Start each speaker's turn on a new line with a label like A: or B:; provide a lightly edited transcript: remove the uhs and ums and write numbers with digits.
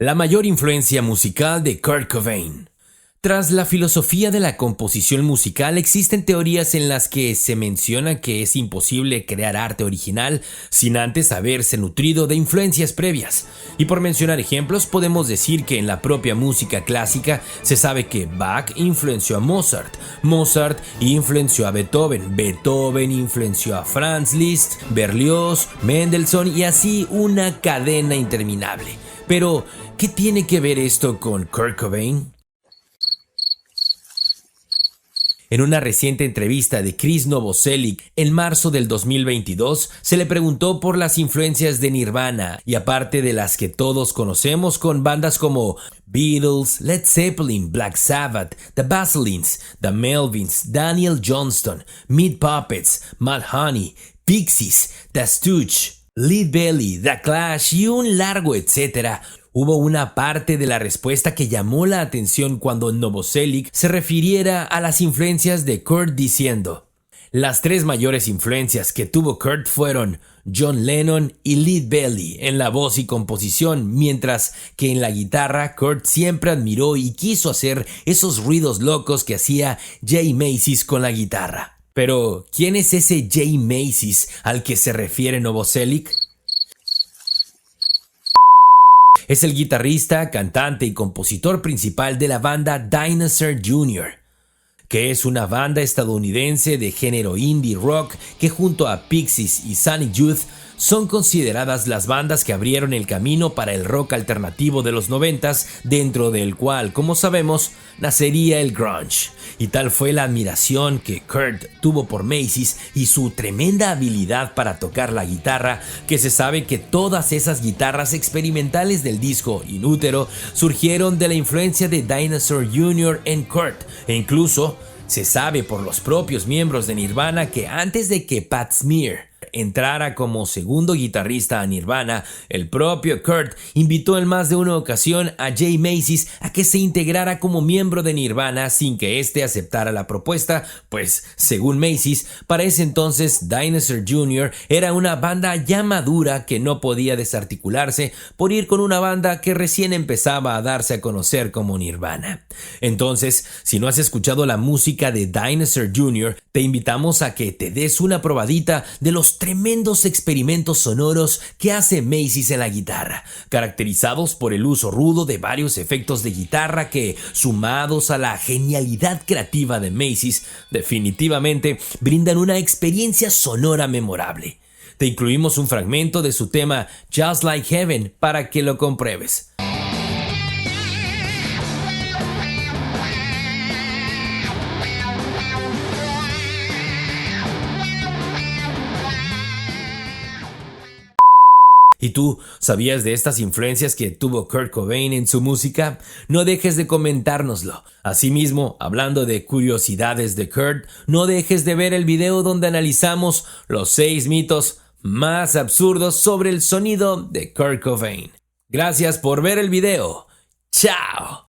A: La mayor influencia musical de Kurt Cobain. Tras la filosofía de la composición musical, existen teorías en las que se menciona que es imposible crear arte original sin antes haberse nutrido de influencias previas. Y por mencionar ejemplos, podemos decir que en la propia música clásica se sabe que Bach influenció a Mozart, Mozart influenció a Beethoven, Beethoven influenció a Franz Liszt, Berlioz, Mendelssohn y así una cadena interminable. Pero, ¿qué tiene que ver esto con Kurt Cobain? En una reciente entrevista de Chris Novoselic en marzo del 2022, se le preguntó por las influencias de Nirvana, y aparte de las que todos conocemos con bandas como Beatles, Led Zeppelin, Black Sabbath, The Baselines, The Melvins, Daniel Johnston, Meat Puppets, Mudhoney, Pixies, The Stooges, Lead Belly, The Clash y un largo etcétera. Hubo una parte de la respuesta que llamó la atención cuando Novoselic se refiriera a las influencias de Kurt diciendo: las tres mayores influencias que tuvo Kurt fueron John Lennon y Lead Belly en la voz y composición, mientras que en la guitarra Kurt siempre admiró y quiso hacer esos ruidos locos que hacía Jay Macy's con la guitarra. Pero, ¿quién es ese Jay Macy's al que se refiere Novoselic? Es el guitarrista, cantante y compositor principal de la banda Dinosaur Jr., que es una banda estadounidense de género indie rock que junto a Pixies y Sonic Youth son consideradas las bandas que abrieron el camino para el rock alternativo de los 90s, dentro del cual, como sabemos, nacería el grunge. Y tal fue la admiración que Kurt tuvo por Macy's y su tremenda habilidad para tocar la guitarra, que se sabe que todas esas guitarras experimentales del disco In Utero surgieron de la influencia de Dinosaur Jr. en Kurt, e incluso se sabe por los propios miembros de Nirvana que antes de que Pat Smear entrara como segundo guitarrista a Nirvana, el propio Kurt invitó en más de una ocasión a Jay Macy's a que se integrara como miembro de Nirvana sin que éste aceptara la propuesta, pues, según Macy's, para ese entonces Dinosaur Jr. era una banda ya madura que no podía desarticularse por ir con una banda que recién empezaba a darse a conocer como Nirvana. Entonces, si no has escuchado la música de Dinosaur Jr., te invitamos a que te des una probadita de los tremendos experimentos sonoros que hace Macy's en la guitarra, caracterizados por el uso rudo de varios efectos de guitarra que, sumados a la genialidad creativa de Macy's, definitivamente brindan una experiencia sonora memorable. Te incluimos un fragmento de su tema Just Like Heaven para que lo compruebes. ¿Y tú sabías de estas influencias que tuvo Kurt Cobain en su música? No dejes de comentárnoslo. Asimismo, hablando de curiosidades de Kurt, no dejes de ver el video donde analizamos los 6 mitos más absurdos sobre el sonido de Kurt Cobain. Gracias por ver el video. ¡Chao!